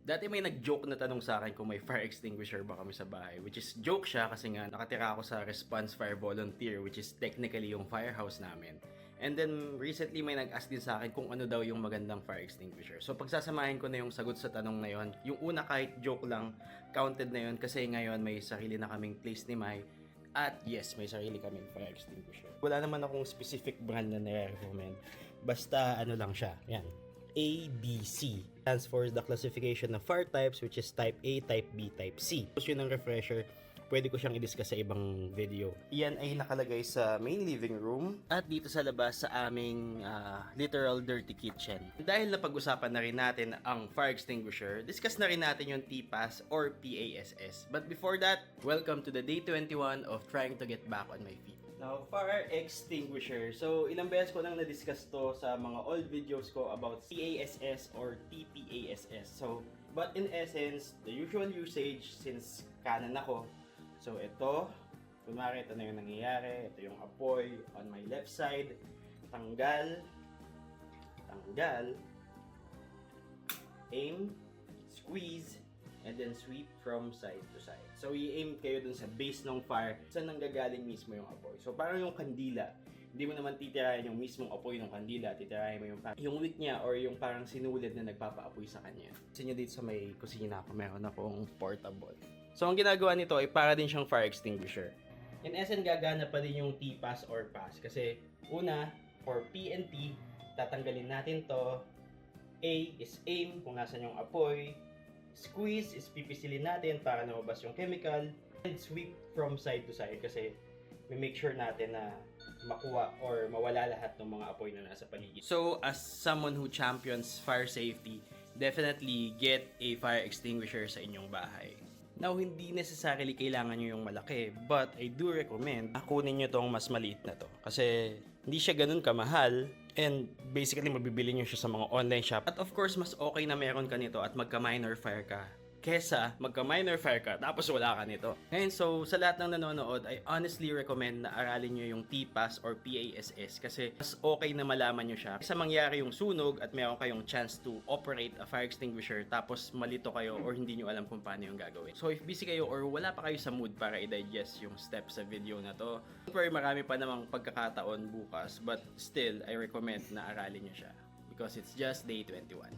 Dati may nag-joke na tanong sa akin kung may fire extinguisher ba kami sa bahay. Which is joke siya kasi nga nakatira ako sa Response Fire Volunteer, which is technically yung firehouse namin. And then recently may nag-ask din sa akin kung ano daw yung magandang fire extinguisher. So pagsasamahin ko na yung sagot sa tanong na yon, yung una kahit joke lang, counted na yon kasi ngayon may sarili na kaming place ni Mai. At yes, may sarili kaming fire extinguisher. Wala naman akong specific brand na nare-recommend. Basta ano lang siya. Yan. ABC stands for the classification of fire types, which is type A, type B, type C. Tapos yun ang refresher, pwede ko siyang i-discuss sa ibang video. Yan ay nakalagay sa main living room at dito sa labas sa aming literal dirty kitchen. Dahil napag-usapan na rin natin ang fire extinguisher, discuss na rin natin yung TPAS or PASS. But before that, welcome to the day 21 of trying to get back on my feet. Now, fire extinguisher. So, ilang beses ko nang na-discuss to sa mga old videos ko about PASS or TPASS. So, but in essence, the usual usage since kanan ako. So, ito, kunwari ito na yung nangyayari. Ito yung apoy on my left side. Tanggal. Tanggal. Aim. Squeeze. And then sweep from side to side. So, i-aim kayo dun sa base ng fire, saan nanggagaling mismo yung apoy. So, parang yung kandila, hindi mo naman titirahin yung mismong apoy ng kandila, titirahin mo yung wick niya or yung parang sinulid na nagpapaapoy sa kanya. Kasi nyo dito sa may kusina ako, meron akong portable. So, ang ginagawa nito ay para din siyang fire extinguisher. In essence, gagana pa din yung TPAS or PAS. Kasi, una, for P and T, tatanggalin natin to. A is aim, kung nasan yung apoy. Squeeze is pipisilin natin para lumabas yung chemical. And sweep from side to side kasi may make sure natin na makuha or mawala lahat ng mga apoy na nasa paligid. So, as someone who champions fire safety, definitely get a fire extinguisher sa inyong bahay. Now, hindi necessarily kailangan nyo yung malaki, but I do recommend kunin nyo tong mas maliit na to. Kasi hindi siya ganun kamahal and basically mabibili nyo siya sa mga online shop. At of course, mas okay na meron ka nito at magka-minor fire ka kesa magka-minor fire ka tapos wala ka nito. Ngayon, so sa lahat ng nanonood, I honestly recommend na aralin nyo yung TPAS or PASS kasi mas okay na malaman nyo siya. Sa mangyari yung sunog at meron kayong chance to operate a fire extinguisher tapos malito kayo or hindi nyo alam kung paano yung gagawin. So if busy kayo or wala pa kayo sa mood para i-digest yung steps sa video na to, don't worry, marami pa namang pagkakataon bukas, but still, I recommend na aralin nyo siya because it's just day 21.